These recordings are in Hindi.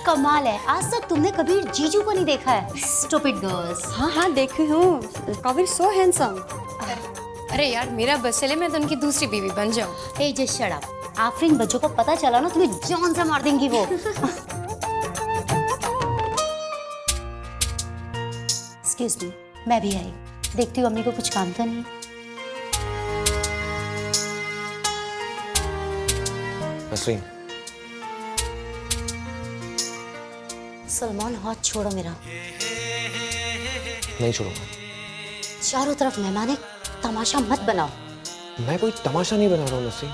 कमाल है, आज तक तुमने कभी जीजू को नहीं देखा है। Stupid girls. हाँ हाँ देखी हूँ, कबीर सो हैंडसम। अरे यार मेरा बस चले, मैं तो उनकी दूसरी बीवी बन जाऊं। ए जस्ट शट अप। आफरीन बच्चों को पता चला ना तुम्हें जान से मार देंगी वो। एक्सक्यूज मी, मैं भी आई। देखती हूँ अम्मी को कुछ काम तो नहीं। नसरीन, सलमान हाथ छोड़ो मेरा। नहीं छोड़ूंगा। चारों तरफ मेहमान है, तमाशा मत बनाओ। मैं कोई तमाशा नहीं बना रहा हूँ नसरीन।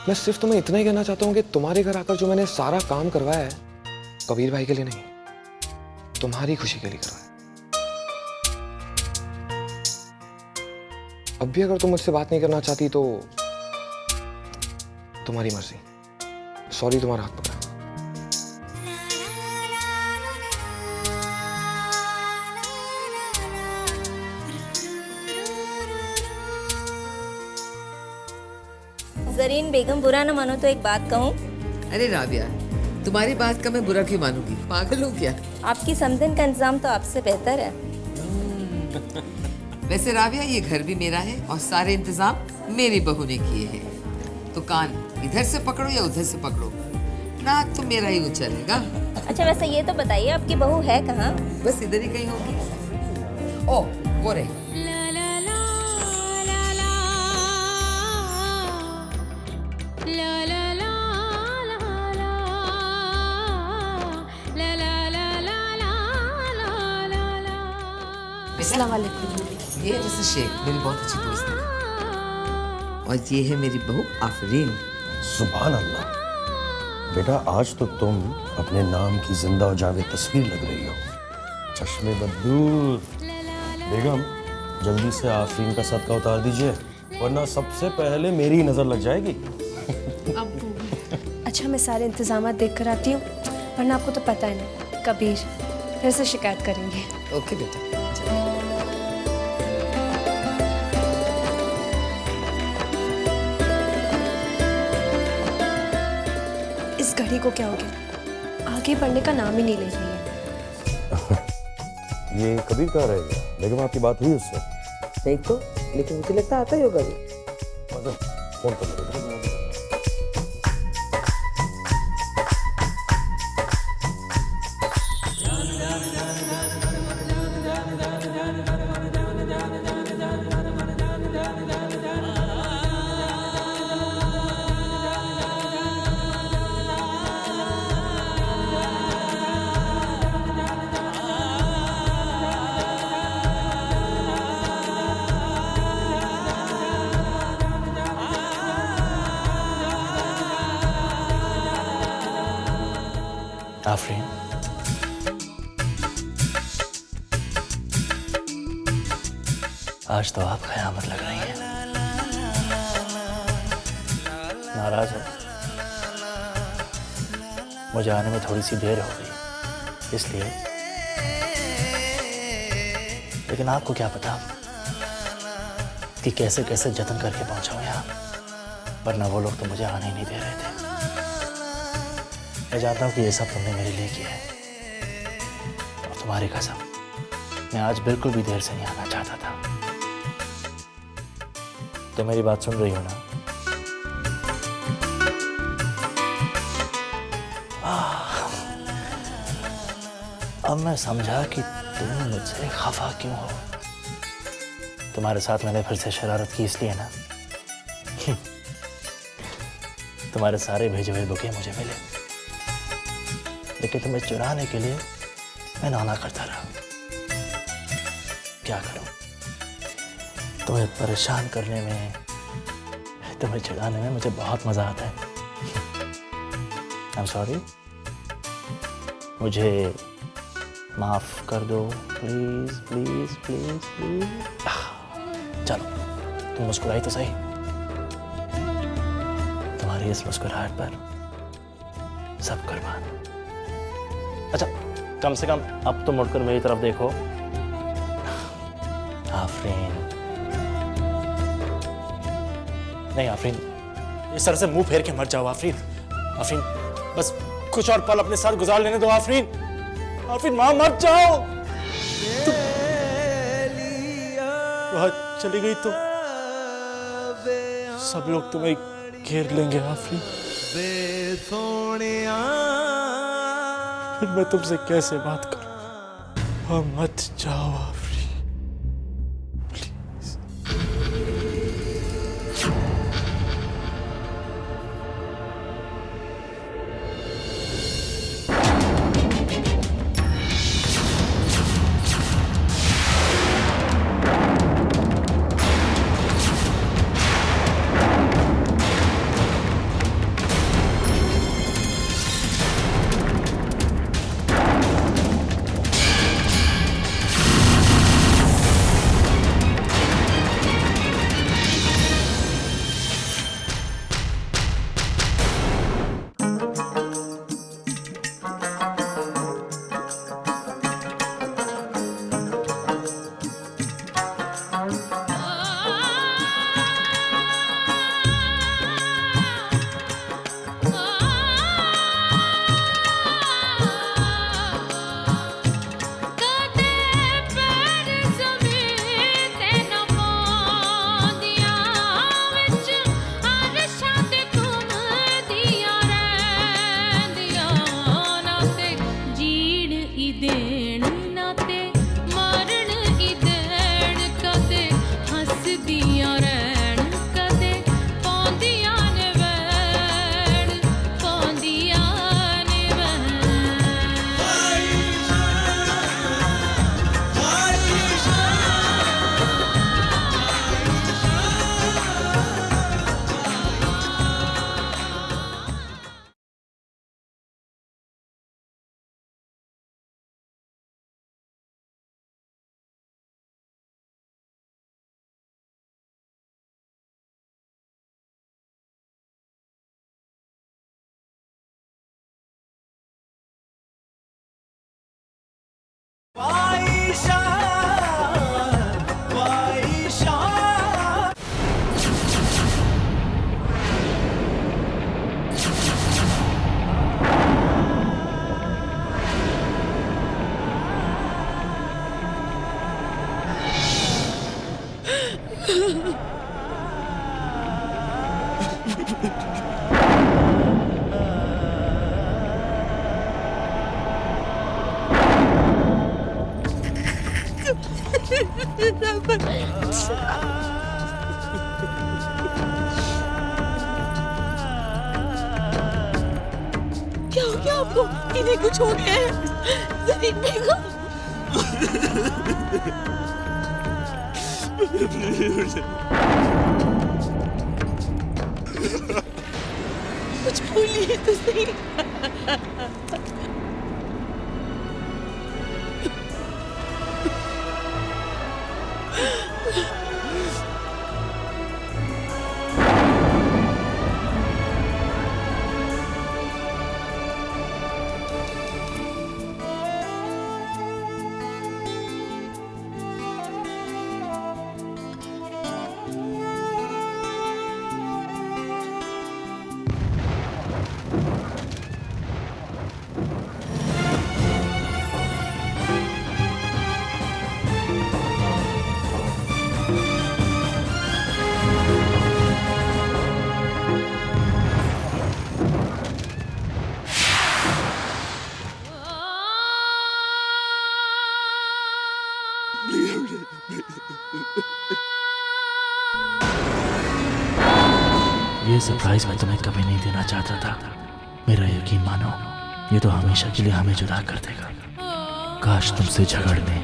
मैं सिर्फ तुम्हें इतना ही कहना चाहता हूँ कि तुम्हारे घर आकर जो मैंने सारा काम करवाया है, कबीर भाई के लिए नहीं, तुम्हारी खुशी के लिए करवाया। अब भी अगर तुम मुझसे बात नहीं करना चाहती तो तुम्हारी मर्जी। सॉरी तुम्हारा हाथ पकड़ा। जरीन बेगम, बुरा ना मानो तो एक बात कहूँ। अरे राबिया, तुम्हारी बात का मैं बुरा क्यों मानूंगी? पागल हूँ क्या? आपकी समझन का इंतजाम तो आपसे बेहतर है। वैसे राबिया, ये घर भी मेरा है और सारे इंतजाम मेरी बहू ने किए हैं। तो कान इधर से पकड़ो या उधर से पकड़ो, नाक तो मेरा ही उछलेगा। अच्छा वैसे ये तो बताइए आपकी बहू है कहाँ? बस इधर ही कहीं होगी। ओ वो रही। अस्सलाम वालेकुम। ये जैसे शेख मेरी बहुत अच्छी दोस्त है, और ये है मेरी बहू आफरीन। सुभान अल्लाह। बेटा आज तो तुम अपने नाम की जिंदा और जावेद तस्वीर लग रही हो। चश्मे बदूर। बेगम जल्दी से आफरीन का सदका उतार दीजिए, वरना सबसे पहले मेरी नजर लग जाएगी। अच्छा मैं सारे इंतजाम देख कर आती हूँ, वरना आपको तो पता है ना कबीर फिर से शिकायत करेंगे। ओके बेटा। इस घड़ी को क्या हो गया, आगे बढ़ने का नाम ही नहीं ले रही है। ये कबीर कहाँ रहेगा? बेगम आपकी बात हुई उससे? नहीं तो, लेकिन मुझे लगता आता ही होगा। मतलब फोन कर लो। आफरीन, आज तो आप क़यामत लग रही हैं। नाराज हो? मुझे आने में थोड़ी सी देर हो गई इसलिए, लेकिन आपको क्या पता कि कैसे कैसे जतन करके पहुंचा हूं यहाँ, वरना वो लोग तो मुझे आने ही नहीं दे रहे थे। मैं जानता हूँ कि ये सब तुमने मेरे लिए किया है, और तुम्हारी कसम मैं आज बिल्कुल भी देर से नहीं आना चाहता था। तो मेरी बात सुन रही हो ना? अब मैं समझा कि तुम मुझसे खफा क्यों हो। तुम्हारे साथ मैंने फिर से शरारत की इसलिए ना। तुम्हारे सारे भेजे हुए बुके मुझे मिले, लेकिन तुम्हें चुराने के लिए मैं नाना करता रहा। क्या करूं? तुम्हें परेशान करने में, तुम्हें चिढ़ाने में मुझे बहुत मजा आता है। आई एम सॉरी, मुझे माफ कर दो प्लीज प्लीज प्लीज प्लीज। चलो तुम मुस्कुराई तो सही। तुम्हारी इस मुस्कुराहट पर सब कुर्बान। अच्छा कम से कम अब तो मुड़कर मेरी तरफ देखो। आफरीन, नहीं आफरीन, इस तरह से मुंह फेर के मर जाओ आफरीन। आफरीन बस कुछ और पल अपने साथ गुजार लेने दो आफरीन। आफरीन मां मत जाओ। तुम वहां चली गई तो सब लोग तुम्हें घेर लेंगे आफरीन। फिर मैं तुमसे कैसे बात करूं? हाँ, मत जाओ आफरीन। क्या हो गया आपको? इन्हें कुछ हो गया है? जरीन बेगम कुछ बोलिए तो सही। ये सरप्राइज मैं तुम्हें कभी नहीं देना चाहता था। मेरा यकीन मानो, ये तो हमेशा के लिए हमें जुदा कर देगा। काश तुमसे झगड़ने,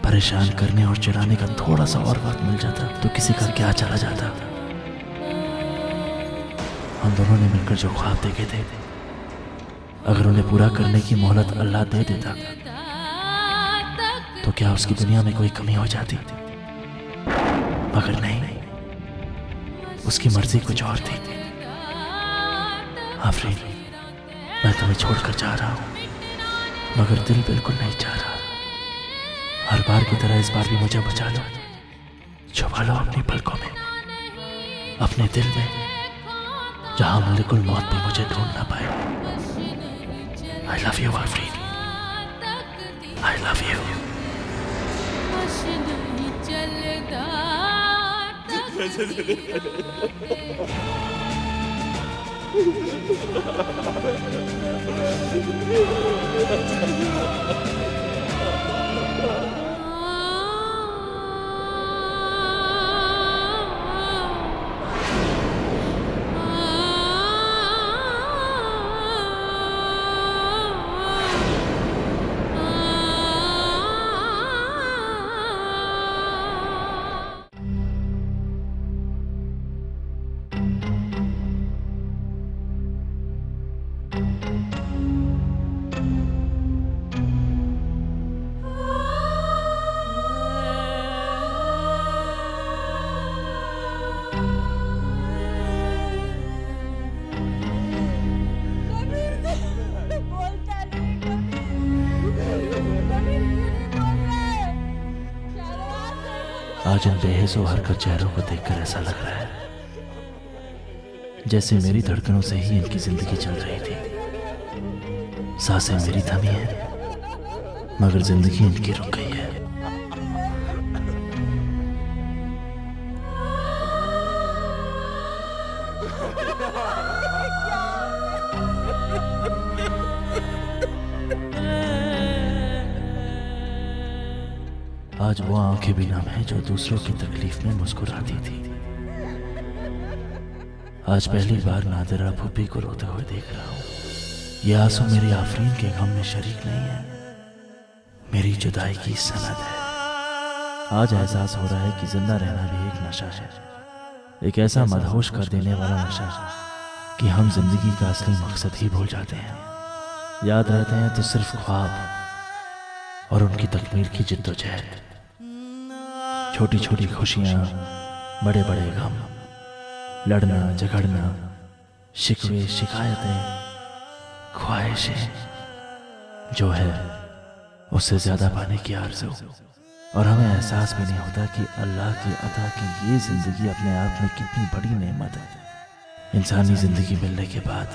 परेशान करने और चिढ़ाने का थोड़ा सा और वक्त मिल जाता तो किसी का क्या चला जाता। हम दोनों ने मिलकर जो ख्वाब देखे थे, अगर उन्हें पूरा करने की मोहलत अल्लाह दे देता तो क्या उसकी दुनिया में कोई कमी हो जाती? मगर नहीं, उसकी मर्जी कुछ और थी। आफरीन, मैं तुम्हें छोड़कर जा रहा हूं, मगर दिल बिल्कुल नहीं चाह रहा। हर बार की तरह इस बार भी मुझे बचा लो, छुपा लो अपनी पलकों में, अपने दिल में, जहां मलिकुल मौत भी मुझे ढूंढ ना पाए। I love you Afreen, I love you. आज इन बेहिस्सो हरकत चेहरों को देखकर ऐसा लग रहा है जैसे मेरी धड़कनों से ही इनकी जिंदगी चल रही थी। सांसें मेरी थमी है मगर जिंदगी इनकी रुक गई है। आज वो आंखें भी नम हैं जो दूसरों की तकलीफ में मुस्कुराती थी। आज पहली बार नादिरा भुप्पी को रोते हुए देख रहा हूं। ये आंसू मेरी आफरीन के गम में शरीक नहीं है, मेरी जुदाई की सनद है। आज एहसास हो रहा है कि जिंदा रहना भी एक नशा है, एक ऐसा मदहोश कर देने वाला नशा कि हम जिंदगी का असली मकसद ही भूल जाते हैं। याद रहते हैं तो सिर्फ ख्वाब और उनकी तकमील की जिद्दोजहद। छोटी छोटी खुशियां, बड़े बड़े गम, लड़ना झगड़ना, शिकवे शिकायतें, ख्वाहिशें, जो है उससे ज्यादा पाने की आरज़ू। और हमें एहसास भी नहीं होता कि अल्लाह की अता की ये जिंदगी अपने आप में कितनी बड़ी नेमत है। इंसानी जिंदगी मिलने के बाद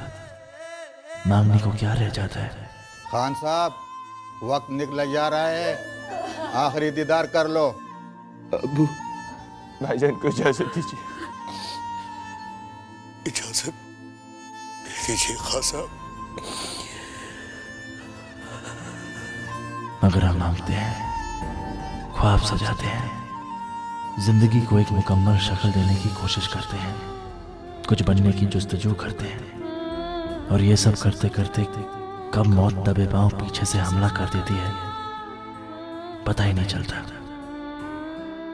मांगने को क्या रह जाता है। खान साहब, वक्त निकल जा रहा है, आखिरी दीदार कर लो। अबू, भाईजान को इजाजत दीजिए। इजाजत दीजिए खान साहब। मगर हम मांगते हैं, ख्वाब सजाते हैं, जिंदगी को एक मुकम्मल शक्ल देने की कोशिश करते हैं, कुछ बनने की जुस्तजू करते हैं। और ये सब करते करते कब मौत दबे पांव पीछे से हमला कर देती है पता ही नहीं चलता।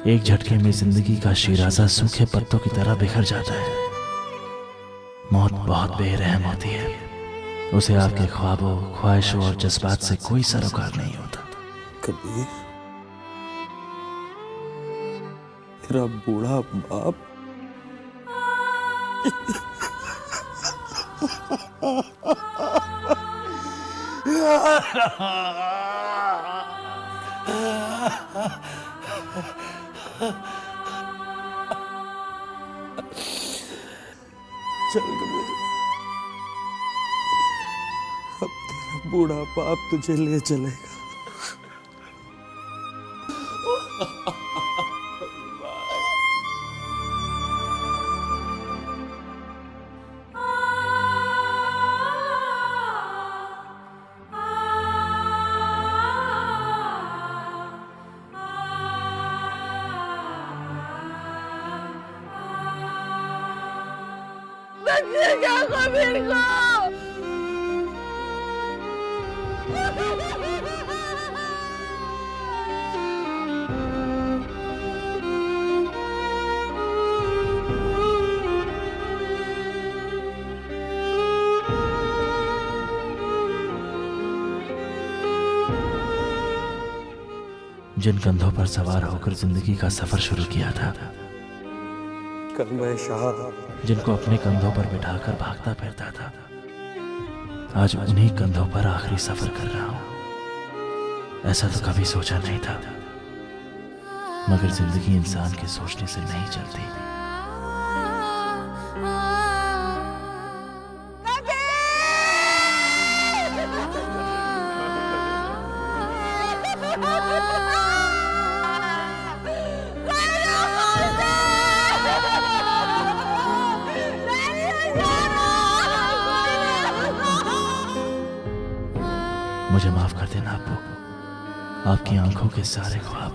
एक झटके में जिंदगी का शीराज़ा सूखे पत्तों की तरह बिखर जाता है। मौत बहुत बेरहम होती है, उसे आपके ख्वाबों, ख्वाहिशों और जज्बात से कोई सरोकार नहीं होता। कबीर, मेरा बूढ़ा बाप चल कबीर, अब तेरा बूढ़ा बाप तुझे ले चलेगा। बच्चे क्या कबीर को जिन कंधों पर सवार होकर जिंदगी का सफर शुरू किया था, कलमा शहादत, जिनको अपने कंधों पर बिठाकर भागता फिरता था, आज उन्हीं कंधों पर आखिरी सफर कर रहा हूं। ऐसा तो कभी सोचा नहीं था, मगर जिंदगी इंसान के सोचने से नहीं चलती। मुझे माफ कर देना अब्बू। आपकी आंखों के सारे ख्वाब,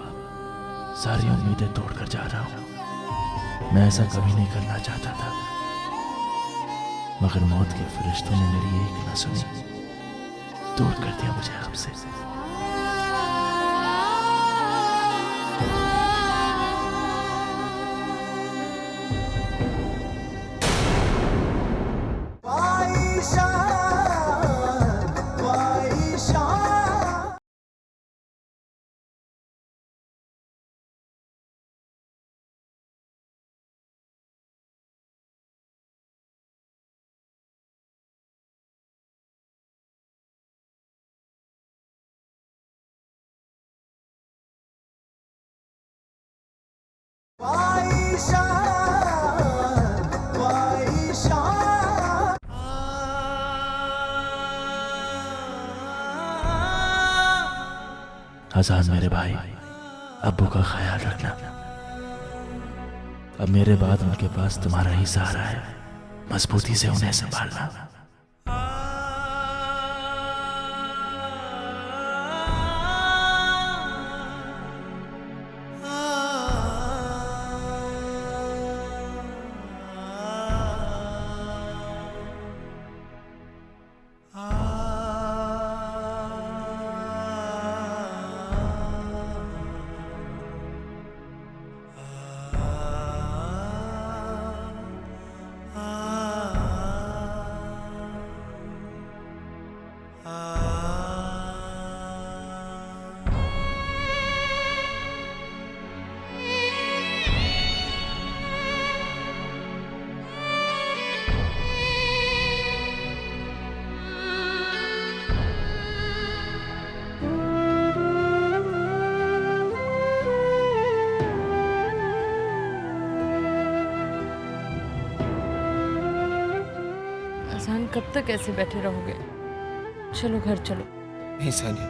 सारी उम्मीदें तोड़कर जा रहा हूं। मैं ऐसा कभी नहीं करना चाहता था, मगर मौत के फरिश्तों ने मेरी एक न सुनी, दूर कर दिया मुझे आपसे। हसन मेरे भाई, अब्बू का ख्याल रखना। अब मेरे बाद उनके पास तुम्हारा ही सहारा है, मजबूती से उन्हें संभालना। कब तक ऐसे बैठे रहोगे? चलो घर चलो। नहीं सानिया,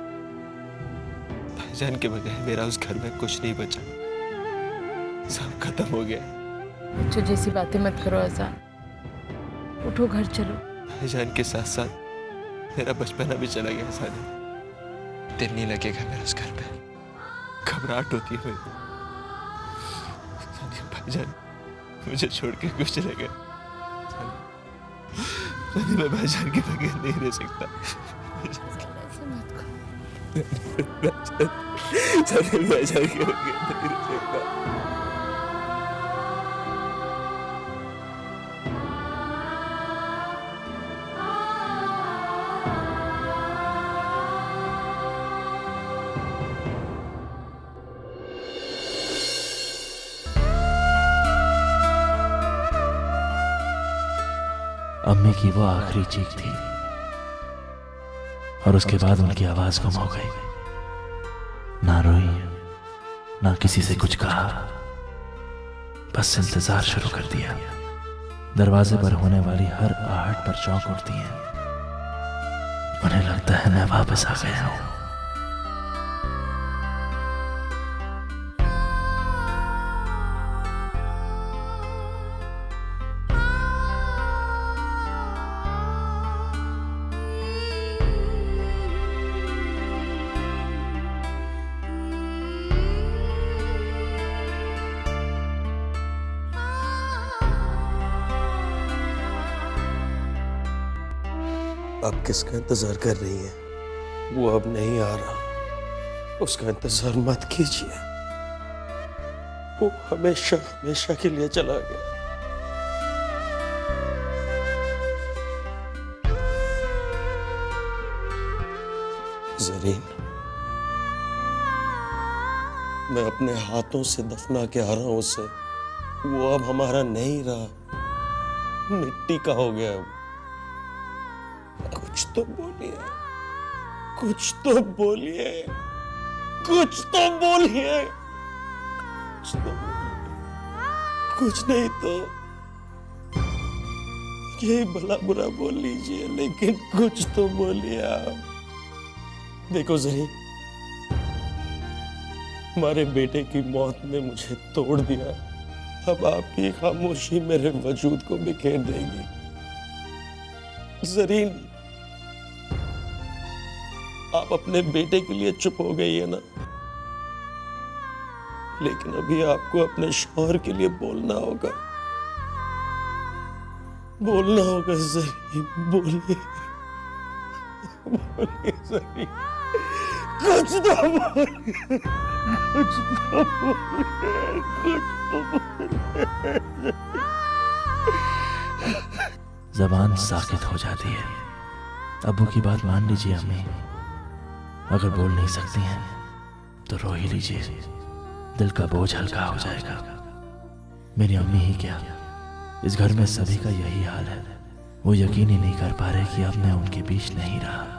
भाईजान के बगैर मेरा उस घर में कुछ नहीं बचा, सब खत्म हो गया। बच्चों जैसी बातें मत करो अजान, उठो घर चलो। भाईजान के साथ साथ मेरा बचपना भी चला गया सानिया, दिल नहीं लगेगा मेरा उस घर पे, घबराहट होती है मुझे। सानिया भाईजान मुझे छोड़ के कुछ चले गए, मैं भाईजान के बगैर नहीं रह सकता। भाईजान के बगैर नहीं रह सकता। अम्मी की वो आखिरी चीख थी और उसके बाद उनकी आवाज गुम हो गई। ना रोई, ना किसी से कुछ कहा, बस इंतजार शुरू कर दिया। दरवाजे पर होने वाली हर आहट पर चौंक उठती हैं। उन्हें लगता है मैं वापस आ गया हूं। आप किसका इंतजार कर रही हैं? वो अब नहीं आ रहा, उसका इंतजार मत कीजिए। वो हमेशा हमेशा के लिए चला गया। जरीन, मैं अपने हाथों से दफना के आ रहा हूं उसे। वो अब हमारा नहीं रहा, मिट्टी का हो गया। कुछ तो बोलिए, कुछ तो बोलिए, कुछ तो बोलिए, कुछ तो बोलिए। कुछ नहीं तो यही भला बुरा बोल लीजिए, लेकिन कुछ तो बोलिए आप। देखो जरी, हमारे बेटे की मौत ने मुझे तोड़ दिया। अब आपकी खामोशी मेरे वजूद को बिखेर देगी। जरीन, आप अपने बेटे के लिए चुप हो गई है ना, लेकिन अभी आपको अपने शौहर के लिए बोलना होगा। बोलना होगा जरी, बोलिए बोलिए जरी, कुछ तो बोलिए, कुछ तो बोलिए, कुछ तो बोलिए। जबान साकित हो जाती है। अब्बू की बात मान लीजिए अम्मी, अगर बोल नहीं सकती हैं तो रो ही लीजिए, दिल का बोझ हल्का हो जाएगा। मेरी अम्मी ही क्या, इस घर में सभी का यही हाल है। वो यकीन ही नहीं कर पा रहे कि अब मैं उनके बीच नहीं रहा।